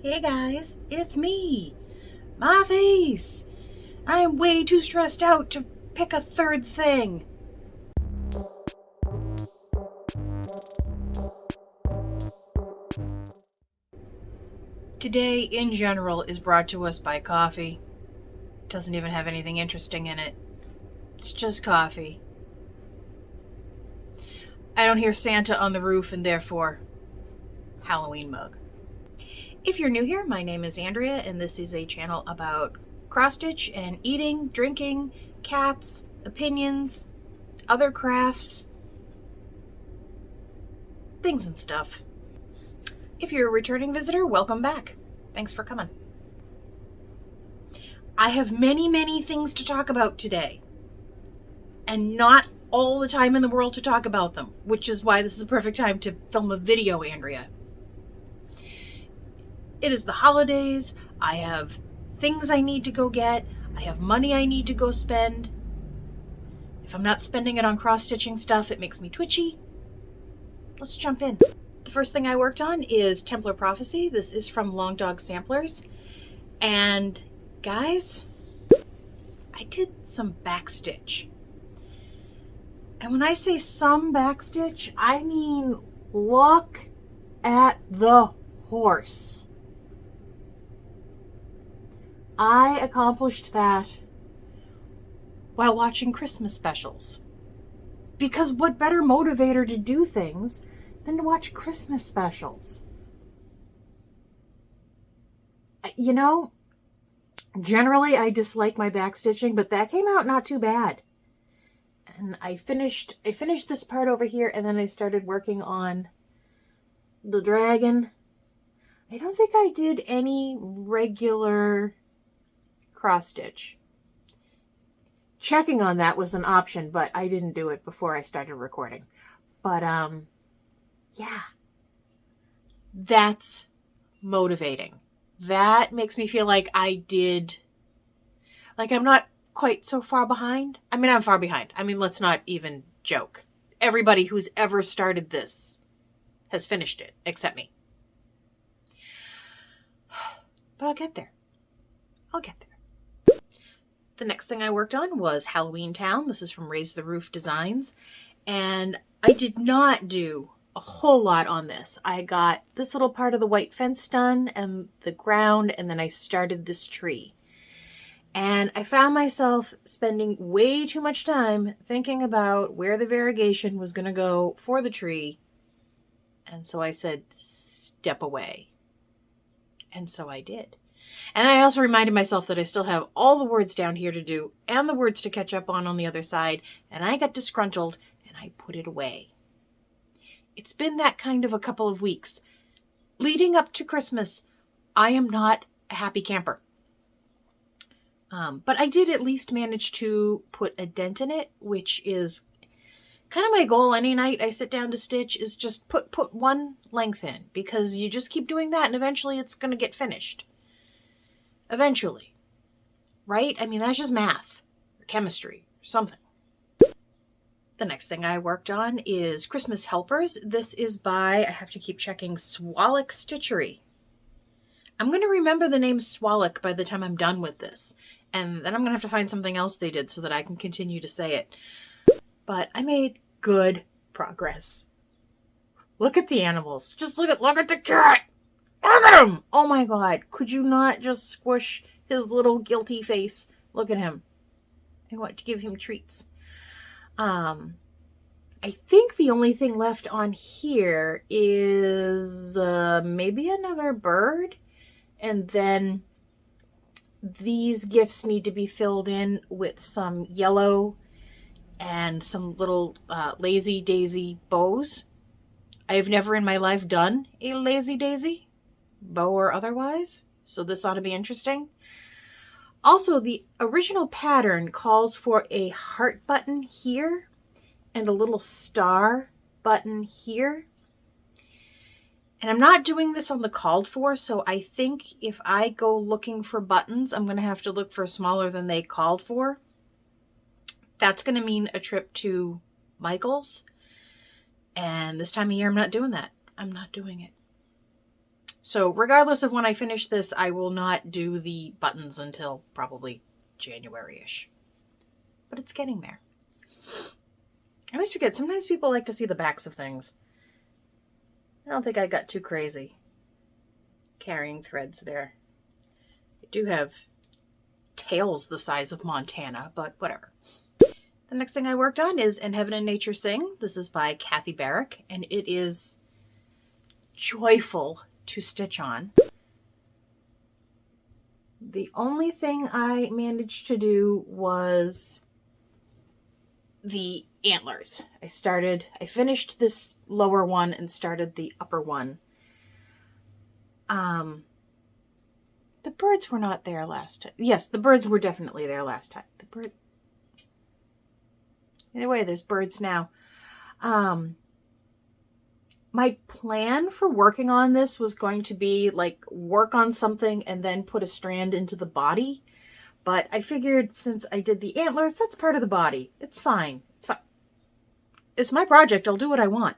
Hey guys, it's me, my face. I am way too stressed out to pick a third thing. Today, in general, is brought to us by coffee. It doesn't even have anything interesting in it. It's just coffee. I don't hear Santa on the roof and therefore, Halloween mug. If you're new here, my name is Andrea and this is a channel about cross-stitch and eating, drinking, cats, opinions, other crafts, things and stuff. If you're a returning visitor, welcome back. Thanks for coming. I have many things to talk about today, and not all the time in the world to talk about them, which is why this is a perfect time to film a video, Andrea. It is the holidays. I have things I need to go get. I have money I need to go spend. If I'm not spending it on cross-stitching stuff, it makes me twitchy. Let's jump in. The first thing I worked on is Templar Prophecy. This is from Long Dog Samplers. And guys, I did some backstitch. And when I say some backstitch, I mean look at the horse. I accomplished that while watching Christmas specials. Because what better motivator to do things than to watch Christmas specials? You know, generally I dislike my backstitching, but that came out not too bad. And I finished this part over here, and then I started working on the dragon. I don't think I did any regular cross stitch. Checking on that was an option, but I didn't do it before I started recording. But yeah, that's motivating. That makes me feel like I'm not quite so far behind. I mean, I'm far behind. I mean, let's not even joke. Everybody who's ever started this has finished it, except me. But I'll get there. The next thing I worked on was Halloweentown. This is from Raise the Roof Designs. And I did not do a whole lot on this. I got this little part of the white fence done and the ground, and then I started this tree. And I found myself spending way too much time thinking about where the variegation was going to go for the tree. And so I said, step away. And so I did. And I also reminded myself that I still have all the words down here to do and the words to catch up on the other side. And I got disgruntled and I put it away. It's been that kind of a couple of weeks. Leading up to Christmas, I am not a happy camper. But I did at least manage to put a dent in it, which is kind of my goal any night I sit down to stitch, is just put one length in, because you just keep doing that and eventually it's going to get finished. Eventually. Right? I mean, that's just math or chemistry or something. The next thing I worked on is Christmas Helpers. This is by, I have to keep checking, Swallick Stitchery. I'm going to remember the name Swallick by the time I'm done with this. And then I'm going to have to find something else they did so that I can continue to say it. But I made good progress. Look at the animals. Just look at the cat. Look at him. Oh my God. Could you not just squish his little guilty face? Look at him. I want to give him treats. I think the only thing left on here is maybe another bird. And then these gifts need to be filled in with some yellow and some little lazy daisy bows. I've never in my life done a lazy daisy, bow or otherwise, so this ought to be interesting. Also, the original pattern calls for a heart button here and a little star button here. And I'm not doing this on the called for, so I think if I go looking for buttons, I'm going to have to look for smaller than they called for. That's going to mean a trip to Michael's. And this time of year, I'm not doing that. I'm not doing it. So regardless of when I finish this, I will not do the buttons until probably January-ish. But it's getting there. I always forget, sometimes people like to see the backs of things. I don't think I got too crazy carrying threads there. I do have tails the size of Montana, but whatever. The next thing I worked on is In Heaven and Nature Sing. This is by Kathy Barrick, and it is joyful to stitch on. The only thing I managed to do was the antlers. I finished this lower one and started the upper one. The birds were not there last time. Yes, the birds were definitely there last time. Either way, there's birds now. My plan for working on this was going to be like work on something and then put a strand into the body. But I figured since I did the antlers, that's part of the body. It's fine. It's fine. It's my project. I'll do what I want.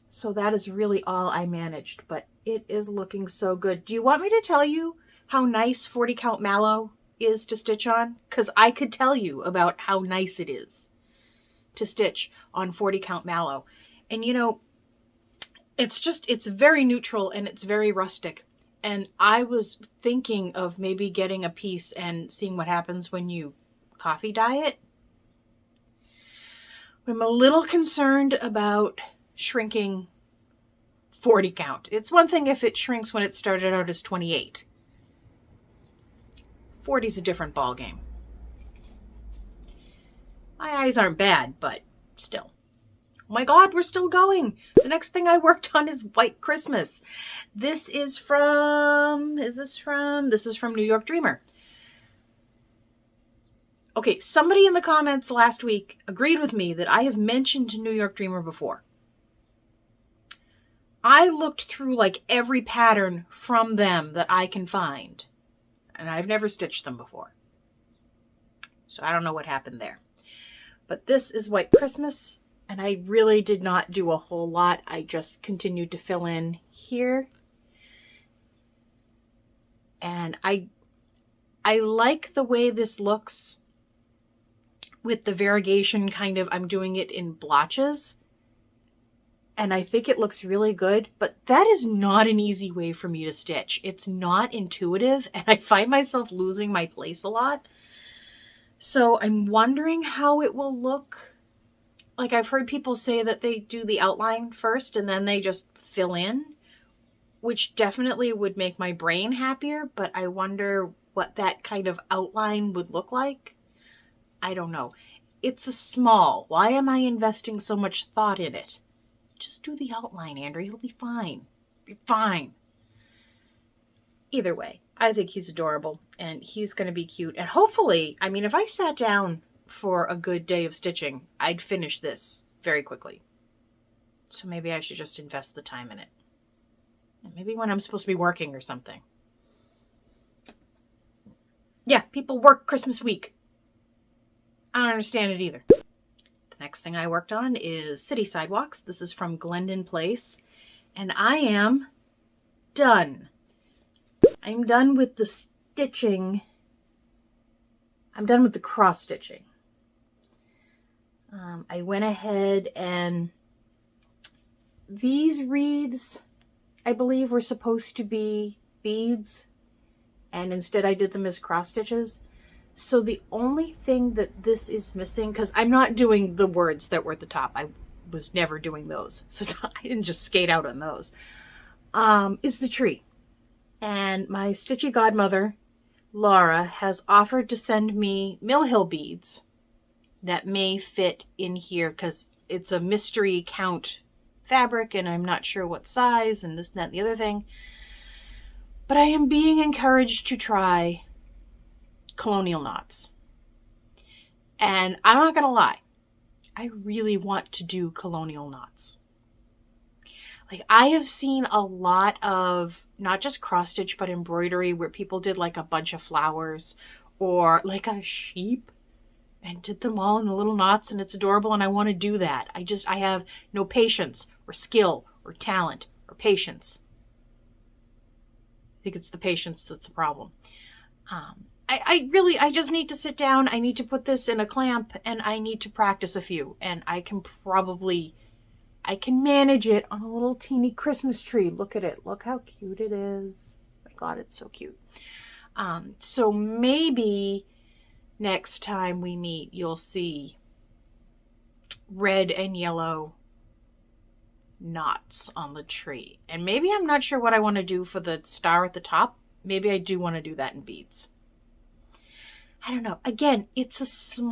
So that is really all I managed, but it is looking so good. Do you want me to tell you how nice 40 count mallow is to stitch on? Because I could tell you about how nice it is to stitch on 40 count mallow. And you know, it's very neutral and it's very rustic. And I was thinking of maybe getting a piece and seeing what happens when you coffee dye it. I'm a little concerned about shrinking 40 count. It's one thing if it shrinks when it started out as 28. 40 is a different ball game. My eyes aren't bad, but still. Oh my God, we're still going. The next thing I worked on is White Christmas. This is from New York Dreamer. Okay, somebody in the comments last week agreed with me that I have mentioned New York Dreamer before. I looked through like every pattern from them that I can find, and I've never stitched them before. So I don't know what happened there. But this is White Christmas, and I really did not do a whole lot. I just continued to fill in here. And I like the way this looks with the variegation kind of, I'm doing it in blotches. And I think it looks really good, but that is not an easy way for me to stitch. It's not intuitive, and I find myself losing my place a lot. So I'm wondering how it will look. Like I've heard people say that they do the outline first and then they just fill in, which definitely would make my brain happier, but I wonder what that kind of outline would look like. I don't know. It's a small. Why am I investing so much thought in it? Just do the outline, Andrea. It'll be fine. Be fine. Either way, I think he's adorable and he's going to be cute. And hopefully, I mean, if I sat down for a good day of stitching, I'd finish this very quickly. So maybe I should just invest the time in it. Maybe when I'm supposed to be working or something. Yeah, people work Christmas week. I don't understand it either. The next thing I worked on is City Sidewalks. This is from Glendon Place. And I am done. I'm done with the stitching. I'm done with the cross stitching. I went ahead and these wreaths, I believe, were supposed to be beads, and instead I did them as cross stitches. So the only thing that this is missing, because I'm not doing the words that were at the top. I was never doing those. So I didn't just skate out on those. Is the tree. And my stitchy godmother, Laura, has offered to send me Mill Hill beads that may fit in here because it's a mystery count fabric and I'm not sure what size and this and that and the other thing. But I am being encouraged to try colonial knots. And I'm not going to lie. I really want to do colonial knots. Like I have seen a lot of not just cross stitch, but embroidery where people did like a bunch of flowers or like a sheep and did them all in the little knots, and it's adorable. And I want to do that. I have no patience or skill or talent or patience. I think it's the patience that's the problem. I just need to sit down. I need to put this in a clamp and I need to practice a few. And I can manage it on a little teeny Christmas tree. Look at it. Look how cute it is. Oh my God, it's so cute. So maybe next time we meet, you'll see red and yellow knots on the tree. And maybe I'm not sure what I want to do for the star at the top. Maybe I do want to do that in beads. I don't know. Again, it's a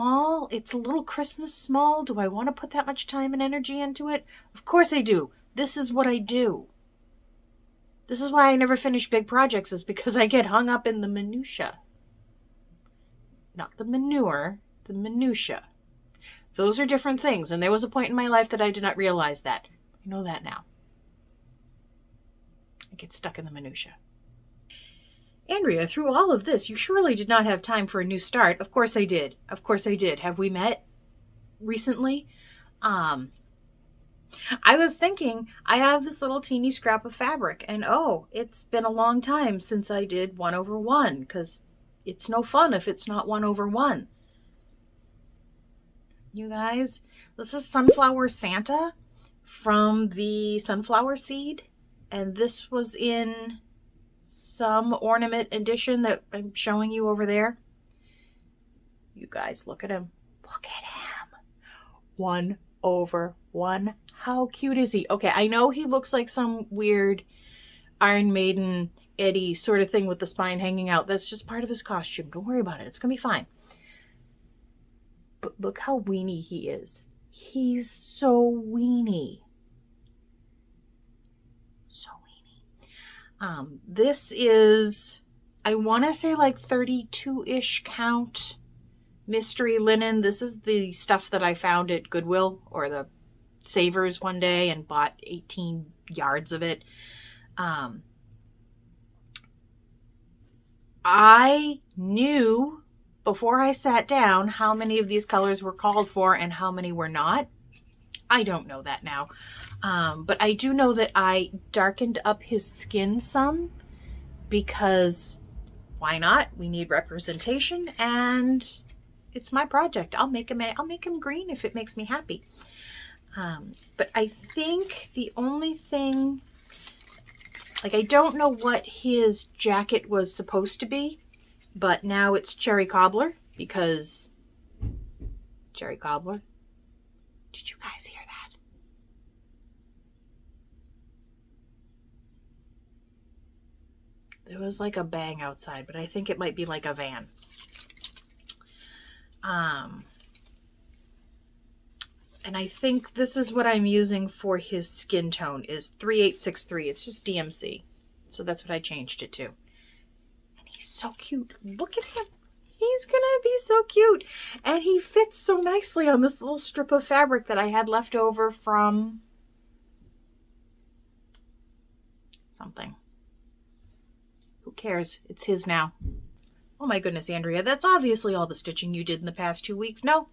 little Christmas small. Do I want to put that much time and energy into it? Of course I do. This is what I do. This is why I never finish big projects, is because I get hung up in the minutia. Not the manure, the minutia. Those are different things. And there was a point in my life that I did not realize that. I know that now. I get stuck in the minutia. Andrea, through all of this, you surely did not have time for a new start. Of course I did. Of course I did. Have we met recently? I was thinking, I have this little teeny scrap of fabric, and oh, it's been a long time since I did 1/1, because it's no fun if it's not 1/1. You guys, this is Sunflower Santa from the Sunflower Seed, and this was in some ornament edition that I'm showing you over there. You guys, look at him. Look at him. 1/1. How cute is he? Okay, I know he looks like some weird Iron Maiden Eddie sort of thing with the spine hanging out. That's just part of his costume. Don't worry about it. It's going to be fine. But look how weenie he is. He's so weenie. So weenie. This is, I want to say like 32-ish count mystery linen. This is the stuff that I found at Goodwill or the Savers one day and bought 18 yards of it. I knew before I sat down how many of these colors were called for and how many were not. I don't know that now. But I do know that I darkened up his skin some because why not? We need representation and it's my project. I'll make him green if it makes me happy. But I think the only thing, like, I don't know what his jacket was supposed to be, but now it's cherry cobbler because cherry cobbler. Did you guys hear that? There was like a bang outside, but I think it might be like a van. And I think this is what I'm using for his skin tone is 3863. It's just DMC. So that's what I changed it to. And he's so cute. Look at him. He's going to be so cute. And he fits so nicely on this little strip of fabric that I had left over from something. Who cares? It's his now. Oh my goodness, Andrea. That's obviously all the stitching you did in the past 2 weeks. No,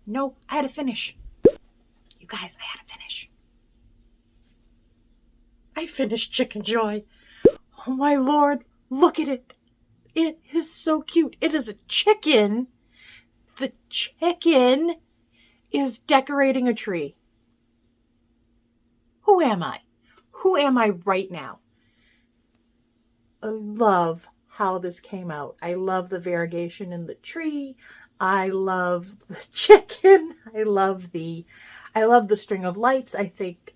I had to finish. You guys, I had to finish. I finished Chicken Joy. Oh my Lord, look at it. It is so cute. It is a chicken. The chicken is decorating a tree. Who am I? Who am I right now? I love how this came out. I love the variegation in the tree. I love the chicken. I love the string of lights. I think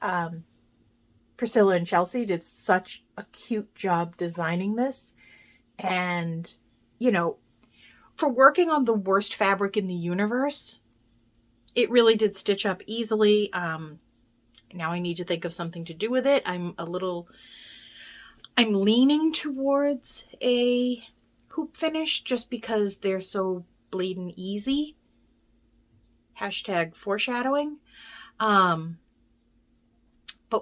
Priscilla and Chelsea did such a cute job designing this. And, you know, for working on the worst fabric in the universe, it really did stitch up easily. Now I need to think of something to do with it. I'm leaning towards a hoop finish just because they're so bleeding easy. Hashtag foreshadowing. But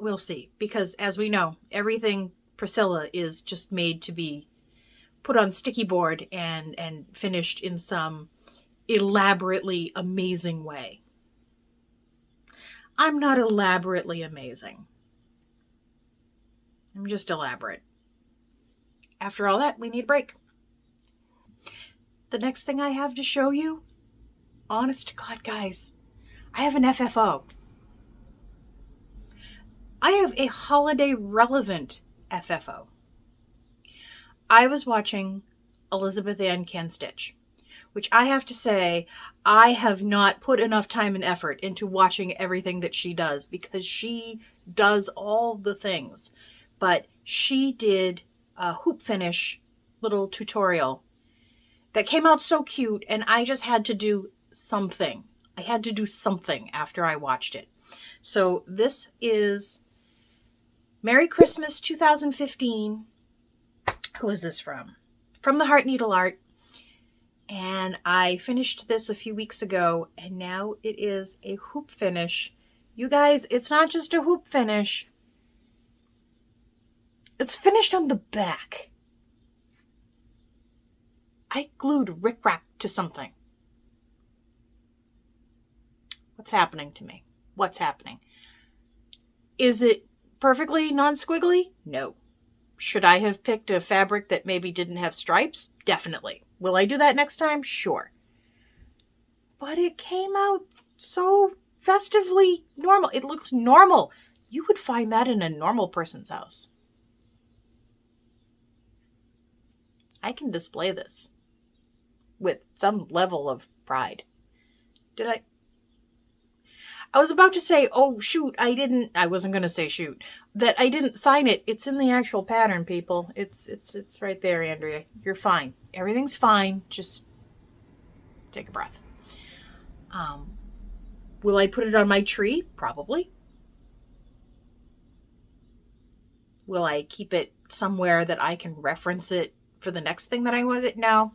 we'll see, because as we know, everything Priscilla is just made to be put on sticky board and finished in some elaborately amazing way. I'm not elaborately amazing. I'm just elaborate. After all that, we need a break. The next thing I have to show you, honest to God, guys, I have an FFO. I have a holiday relevant FFO. I was watching Elizabeth Ann Can Stitch, which I have to say, I have not put enough time and effort into watching everything that she does because she does all the things. But she did a hoop finish little tutorial that came out so cute, and I just had to do something. I had to do something after I watched it. So this is Merry Christmas 2015. Who is this from? From the Heart Needle Art. And I finished this a few weeks ago, and now it is a hoop finish. You guys, it's not just a hoop finish. It's finished on the back. I glued rickrack to something. What's happening to me? What's happening? Is it perfectly non-squiggly? No. Should I have picked a fabric that maybe didn't have stripes? Definitely. Will I do that next time? Sure. But it came out so festively normal. It looks normal. You would find that in a normal person's house. I can display this with some level of pride. Did I? I was about to say, oh, shoot, I wasn't going to say shoot, that I didn't sign it. It's in the actual pattern, people. It's right there, Andrea. You're fine. Everything's fine. Just take a breath. Will I put it on my tree? Probably. Will I keep it somewhere that I can reference it for the next thing that I was it? No,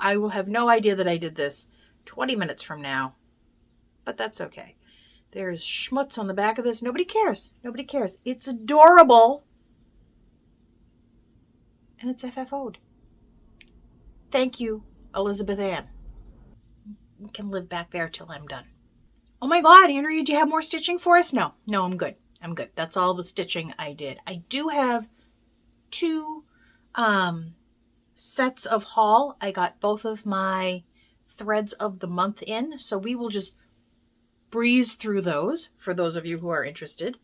I will have no idea that I did this 20 minutes from now. But that's okay. There's schmutz on the back of this. Nobody cares. Nobody cares. It's adorable. And it's FFO'd. Thank you, Elizabeth Ann. You can live back there till I'm done. Oh my God, Andrea, do you have more stitching for us? No, I'm good. I'm good. That's all the stitching I did. I do have 2 sets of haul. I got both of my threads of the month in, so we will just breeze through those for those of you who are interested.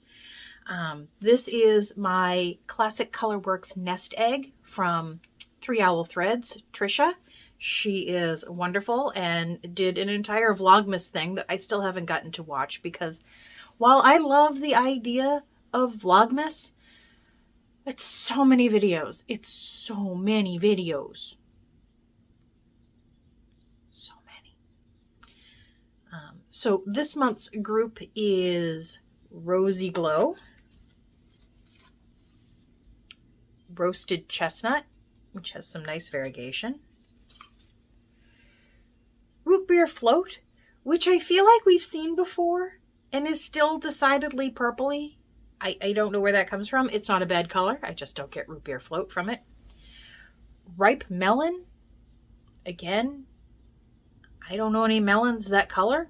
This is my Classic Colorworks nest egg from 3 Owl Threads, Trisha. She is wonderful and did an entire Vlogmas thing that I still haven't gotten to watch because while I love the idea of Vlogmas, it's so many videos. It's so many videos. So many. So this month's group is Rosy Glow, Roasted Chestnut, which has some nice variegation, Root Beer Float, which I feel like we've seen before and is still decidedly purpley. I don't know where that comes from. It's not a bad color. I just don't get Root Beer Float from it. Ripe Melon. Again, I don't know any melons that color,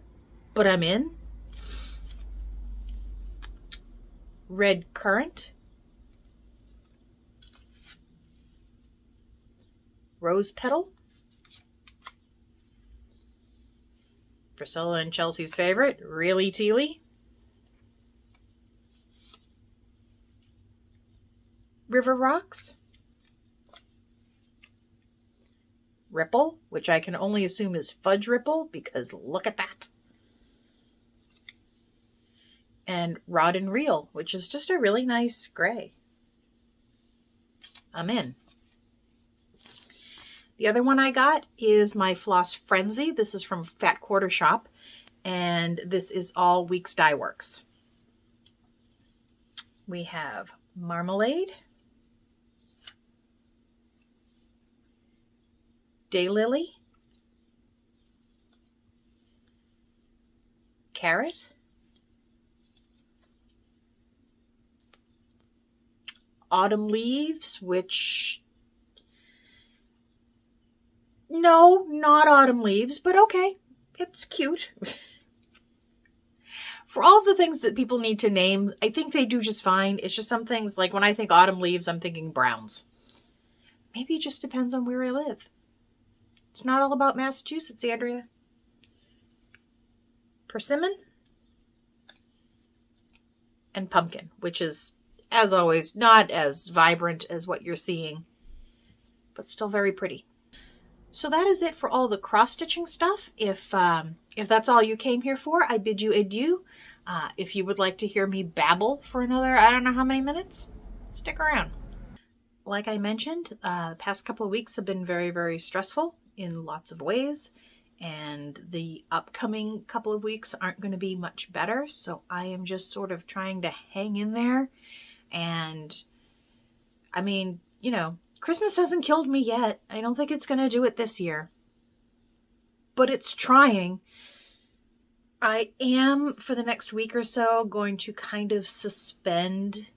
but I'm in. Red Currant. Rose Petal. Priscilla and Chelsea's favorite, Really Tealy. River Rocks. Ripple, which I can only assume is Fudge Ripple because look at that. And Rod and Reel, which is just a really nice gray. I'm in. The other one I got is my Floss Frenzy. This is from Fat Quarter Shop, and this is all Weeks Dye Works. We have Marmalade, Daylily, Carrot, Autumn Leaves, which... No, not Autumn Leaves, but okay. It's cute. For all the things that people need to name, I think they do just fine. It's just some things, like when I think autumn leaves, I'm thinking browns. Maybe it just depends on where I live. It's not all about Massachusetts, Andrea. Persimmon and pumpkin, which is, as always, not as vibrant as what you're seeing, but still very pretty. So that is it for all the cross-stitching stuff. If that's all you came here for, I bid you adieu. If you would like to hear me babble for another, I don't know how many minutes, stick around. Like I mentioned, the past couple of weeks have been very, very stressful in lots of ways. And the upcoming couple of weeks aren't going to be much better. So I am just sort of trying to hang in there. And I mean, you know, Christmas hasn't killed me yet. I don't think it's going to do it this year. But it's trying. I am, for the next week or so, going to kind of suspend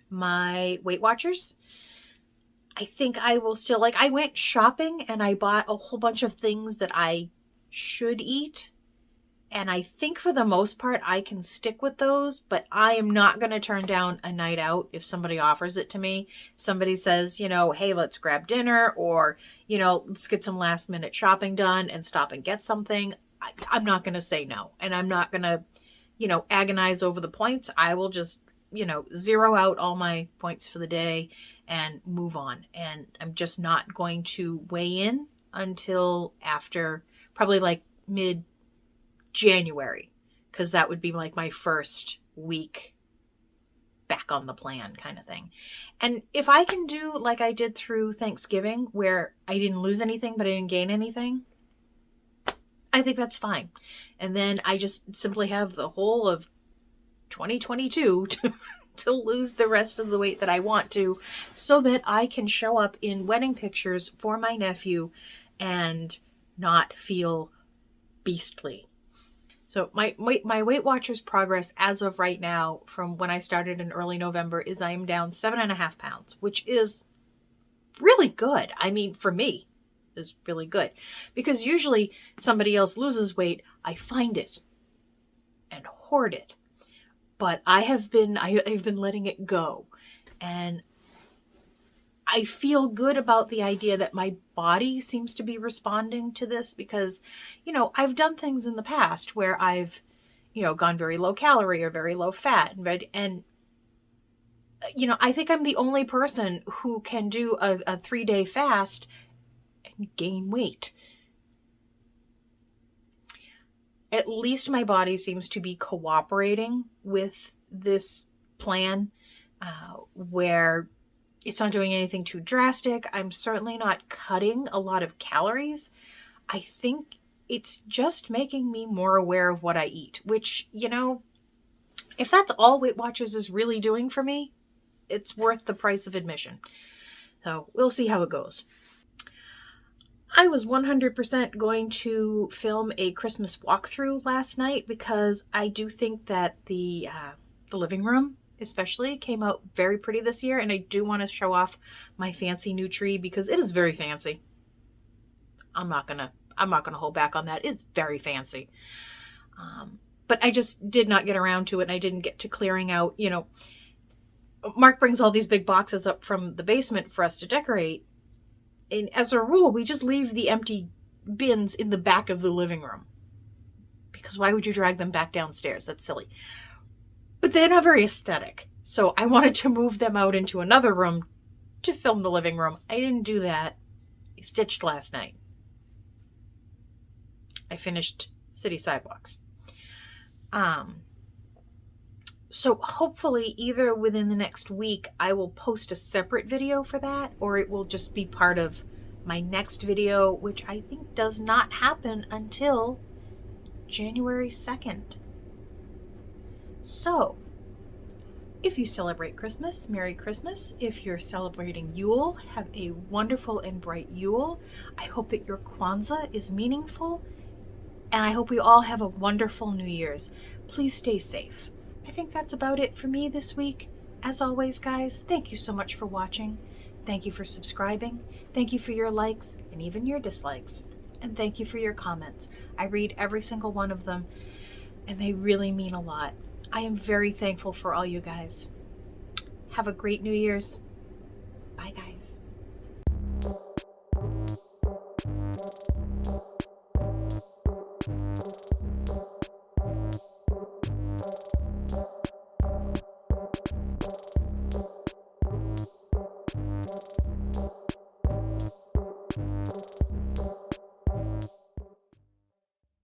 my Weight Watchers. I think I will still, like, I went shopping and I bought a whole bunch of things that I should eat, and I think for the most part I can stick with those, but I am not going to turn down a night out if somebody offers it to me. If somebody says, you know, hey, let's grab dinner, or, you know, let's get some last minute shopping done and stop and get something, I'm not going to say no. And I'm not going to, you know, agonize over the points. I will just, you know, zero out all my points for the day and move on. And I'm just not going to weigh in until after probably like mid-January, because that would be like my first week back on the plan kind of thing. And if I can do like I did through Thanksgiving, where I didn't lose anything but I didn't gain anything, I think that's fine. And then I just simply have the whole of 2022 to lose the rest of the weight that I want to, so that I can show up in wedding pictures for my nephew and not feel beastly. So my Weight Watchers progress as of right now, from when I started in early November, is I am down 7.5 pounds, which is really good. I mean, for me, is really good, because usually somebody else loses weight, I find it and hoard it. But I've been letting it go, and I feel good about the idea that my body seems to be responding to this, because, you know, I've done things in the past where I've, you know, gone very low calorie or very low fat, and you know, I think I'm the only person who can do a 3-day fast and gain weight. At least my body seems to be cooperating with this plan, where it's not doing anything too drastic. I'm certainly not cutting a lot of calories. I think it's just making me more aware of what I eat, which, you know, if that's all Weight Watchers is really doing for me, it's worth the price of admission. So we'll see how it goes. I was 100% going to film a Christmas walkthrough last night, because I do think that the living room especially came out very pretty this year, and I do want to show off my fancy new tree, because it is very fancy. I'm not gonna hold back on that. It's very fancy. But I just did not get around to it, and I didn't get to clearing out, you know, Mark brings all these big boxes up from the basement for us to decorate. And as a rule, we just leave the empty bins in the back of the living room, because why would you drag them back downstairs? That's silly. But they're not very aesthetic. So I wanted to move them out into another room to film the living room. I didn't do that. I stitched last night. I finished City Sidewalks. So hopefully either within the next week, I will post a separate video for that, or it will just be part of my next video, which I think does not happen until January 2nd. So, if you celebrate Christmas, Merry Christmas. If you're celebrating Yule, have a wonderful and bright Yule. I hope that your Kwanzaa is meaningful, and I hope we all have a wonderful New Year's. Please stay safe. I think that's about it for me this week. As always, guys, thank you so much for watching. Thank you for subscribing. Thank you for your likes and even your dislikes. And thank you for your comments. I read every single one of them, and they really mean a lot. I am very thankful for all you guys. Have a great New Year's. Bye, guys.